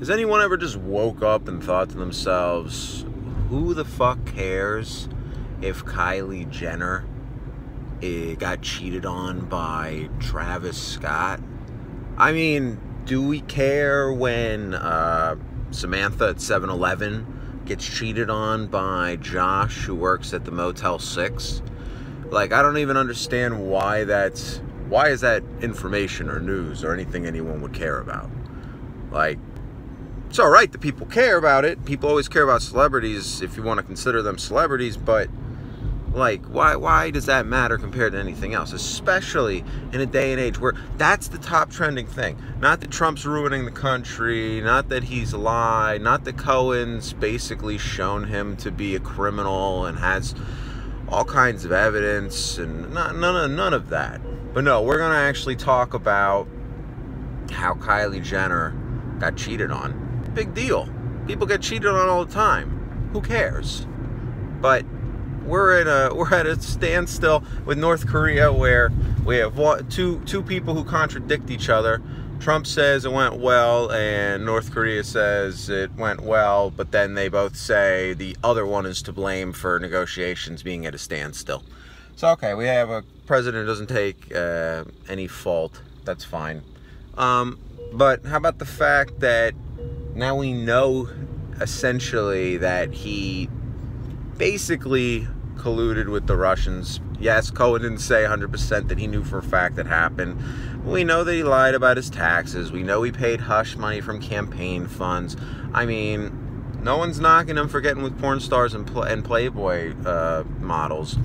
Has anyone ever just woke up and thought to themselves, who the fuck cares if Kylie Jenner got cheated on by Travis Scott? I mean, do we care when Samantha at 7-Eleven gets cheated on by Josh, who works at the Motel 6? Like, I don't even understand why is that information or news or anything anyone would care about. Like, it's all right that people care about it. People always care about celebrities if you want to consider them celebrities, but like, why does that matter compared to anything else? Especially in a day and age where that's the top trending thing. Not that Trump's ruining the country, not that he's a lie, not that Cohen's basically shown him to be a criminal and has all kinds of evidence, and none of that. But no, we're gonna actually talk about how Kylie Jenner got cheated on. Big deal. People get cheated on all the time. Who cares? But we're at a standstill with North Korea, where we have two people who contradict each other. Trump says it went well, and North Korea says it went well, but then they both say the other one is to blame for negotiations being at a standstill. So, okay, we have a president who doesn't take any fault. That's fine. But how about the fact that now we know essentially that he basically colluded with the Russians. Yes, Cohen didn't say 100% that he knew for a fact that happened. We know that he lied about his taxes. We know he paid hush money from campaign funds. I mean, no one's knocking him for getting with porn stars and Playboy models.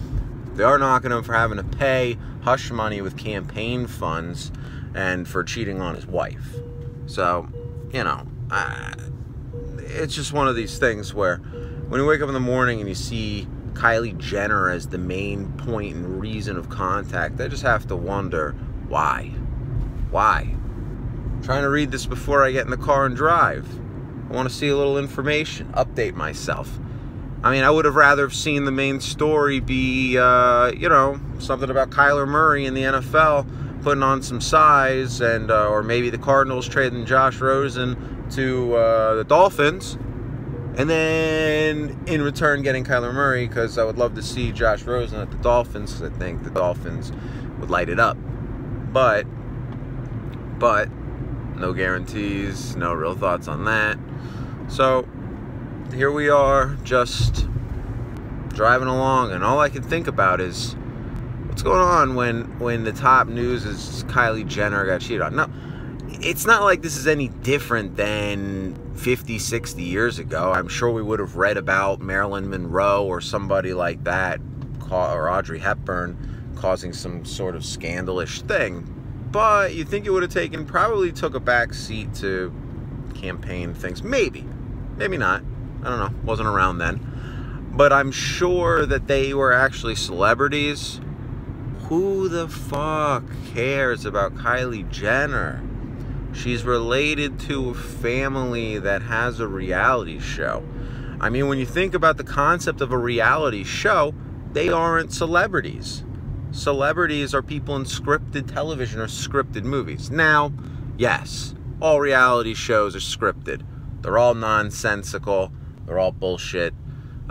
They are knocking him for having to pay hush money with campaign funds and for cheating on his wife. So, you know, it's just one of these things where when you wake up in the morning and you see Kylie Jenner as the main point and reason of contact, I just have to wonder, why? Why? I'm trying to read this before I get in the car and drive. I want to see a little information, update myself. I mean, I would have rather have seen the main story be, you know, something about Kyler Murray in the NFL putting on some size, and or maybe the Cardinals trading Josh Rosen to the Dolphins, and then in return getting Kyler Murray, because I would love to see Josh Rosen at the Dolphins, because I think the Dolphins would light it up. But no guarantees, no real thoughts on that. So here we are, just driving along, and all I can think about is what's going on when the top news is Kylie Jenner got cheated on. No, it's not like this is any different than 50, 60 years ago. I'm sure we would have read about Marilyn Monroe or somebody like that, or Audrey Hepburn, causing some sort of scandalous thing. But you think it would have probably took a back seat to campaign things. Maybe not. I don't know. Wasn't around then. But I'm sure that they were actually celebrities. Who the fuck cares about Kylie Jenner? She's related to a family that has a reality show. I mean, when you think about the concept of a reality show, they aren't celebrities. Celebrities are people in scripted television or scripted movies. Now, yes, all reality shows are scripted. They're all nonsensical. They're all bullshit.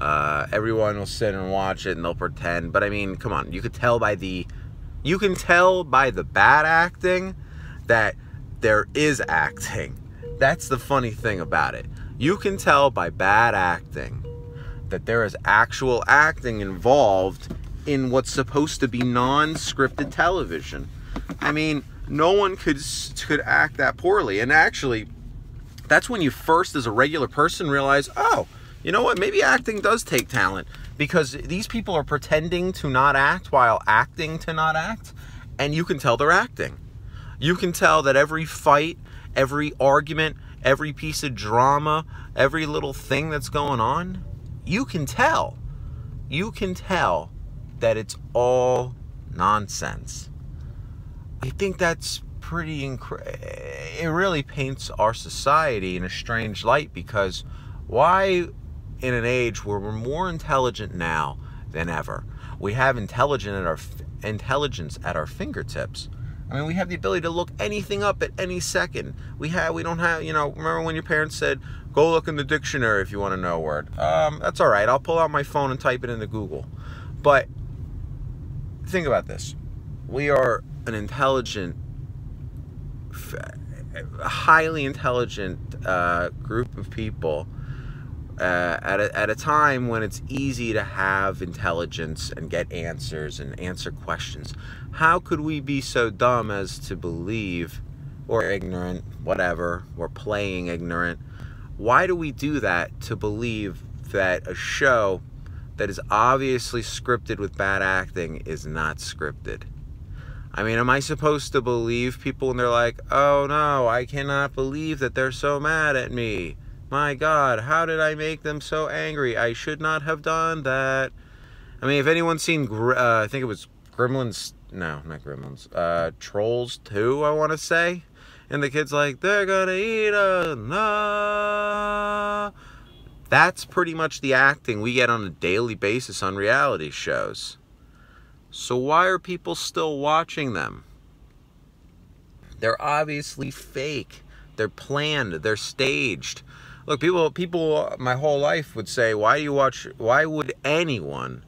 Everyone will sit and watch it and they'll pretend. But I mean, come on, you can tell by the bad acting that there is acting. That's the funny thing about it. You can tell by bad acting that there is actual acting involved in what's supposed to be non-scripted television. I mean, no one could act that poorly. And actually, that's when you first, as a regular person, realize, oh, you know what, maybe acting does take talent, because these people are pretending to not act while acting to not act, and you can tell they're acting. You can tell that every fight, every argument, every piece of drama, every little thing that's going on, you can tell that it's all nonsense. I think that's pretty it really paints our society in a strange light, because why, in an age where we're more intelligent now than ever, we have intelligence at our fingertips, I mean, we have the ability to look anything up at any second. We don't have, remember when your parents said, go look in the dictionary if you want to know a word. That's all right. I'll pull out my phone and type it into Google. But think about this. We are an intelligent, highly intelligent group of people at a time when it's easy to have intelligence and get answers and answer questions. How could we be so dumb as to believe, or ignorant, whatever, or playing ignorant? Why do we do that to believe that a show that is obviously scripted with bad acting is not scripted? I mean, am I supposed to believe people when they're like, oh no, I cannot believe that they're so mad at me. My God, how did I make them so angry? I should not have done that. I mean, if anyone's seen, I think it was Gremlins, no, not Gremlins, Trolls 2, I want to say. And the kid's like, they're gonna eat us, no. That's pretty much the acting we get on a daily basis on reality shows. So why are people still watching them? They're obviously fake. They're planned. They're staged. Look, people my whole life would say, why would anyone,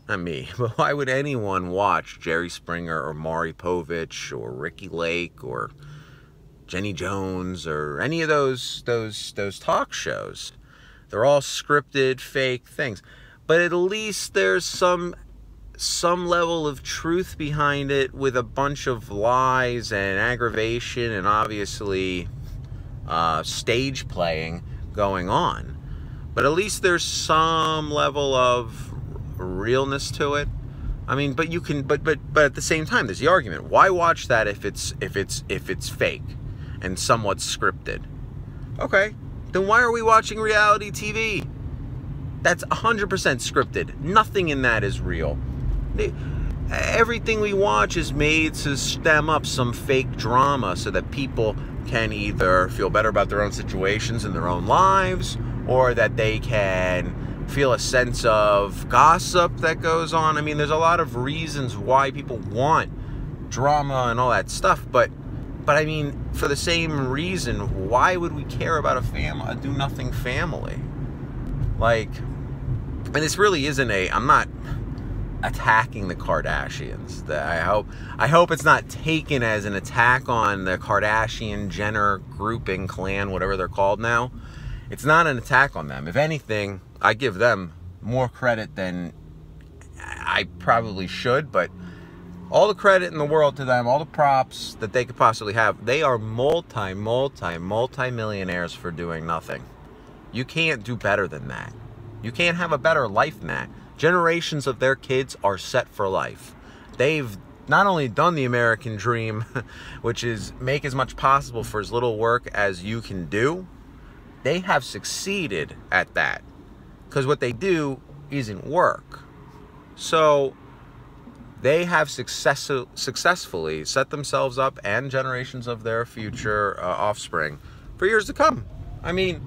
not me, but why would anyone watch Jerry Springer or Maury Povich or Ricky Lake or Jenny Jones or any of those talk shows? They're all scripted, fake things. But at least there's some level of truth behind it, with a bunch of lies and aggravation and obviously stage playing going on. But at least there's some level of realness to it. I mean, but at the same time, there's the argument: why watch that if it's fake and somewhat scripted? Okay, then why are we watching reality TV? That's 100% scripted. Nothing in that is real. Everything we watch is made to stem up some fake drama so that people can either feel better about their own situations in their own lives, or that they can feel a sense of gossip that goes on. I mean, there's a lot of reasons why people want drama and all that stuff, but I mean, for the same reason, why would we care about a do-nothing family? Like, and this really isn't I'm not attacking the Kardashians. I hope it's not taken as an attack on the Kardashian Jenner grouping, clan, whatever they're called now. It's not an attack on them. If anything, I give them more credit than I probably should, but all the credit in the world to them, all the props that they could possibly have. They are multi-millionaires for doing nothing. You can't do better than that. You can't have a better life than that. Generations of their kids are set for life. They've not only done the American dream, which is make as much possible for as little work as you can do, they have succeeded at that. Because what they do isn't work. So they have successfully set themselves up and generations of their future offspring for years to come. I mean,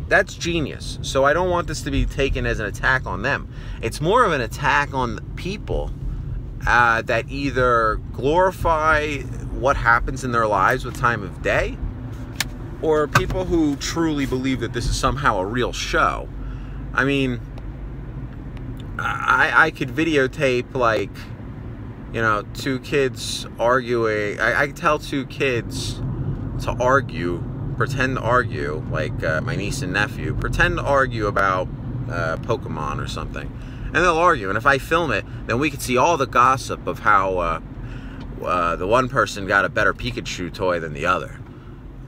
that's genius. So I don't want this to be taken as an attack on them. It's more of an attack on people that either glorify what happens in their lives with time of day, or people who truly believe that this is somehow a real show. I mean, I could videotape, like, two kids arguing. I could tell two kids to argue, pretend to argue, like my niece and nephew, pretend to argue about Pokemon or something. And they'll argue. And if I film it, then we could see all the gossip of how the one person got a better Pikachu toy than the other.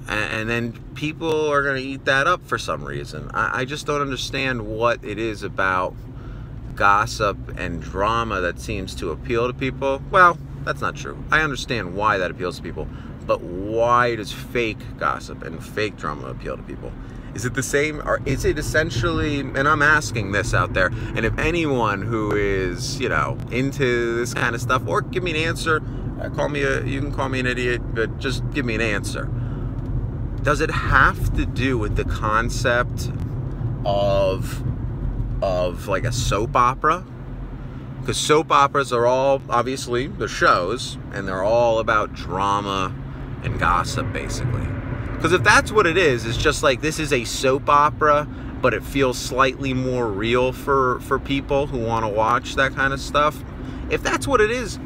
And then people are going to eat that up for some reason. I just don't understand what it is about gossip and drama that seems to appeal to people. Well, that's not true. I understand why that appeals to people. But why does fake gossip and fake drama appeal to people? Is it the same, or is it essentially, and I'm asking this out there, and if anyone who is, into this kind of stuff, or give me an answer, you can call me an idiot, but just give me an answer. Does it have to do with the concept of like a soap opera? Because soap operas are all, obviously, the shows, and they're all about drama and gossip, basically. Because if that's what it is, it's just like this is a soap opera, but it feels slightly more real for people who want to watch that kind of stuff. If that's what it is,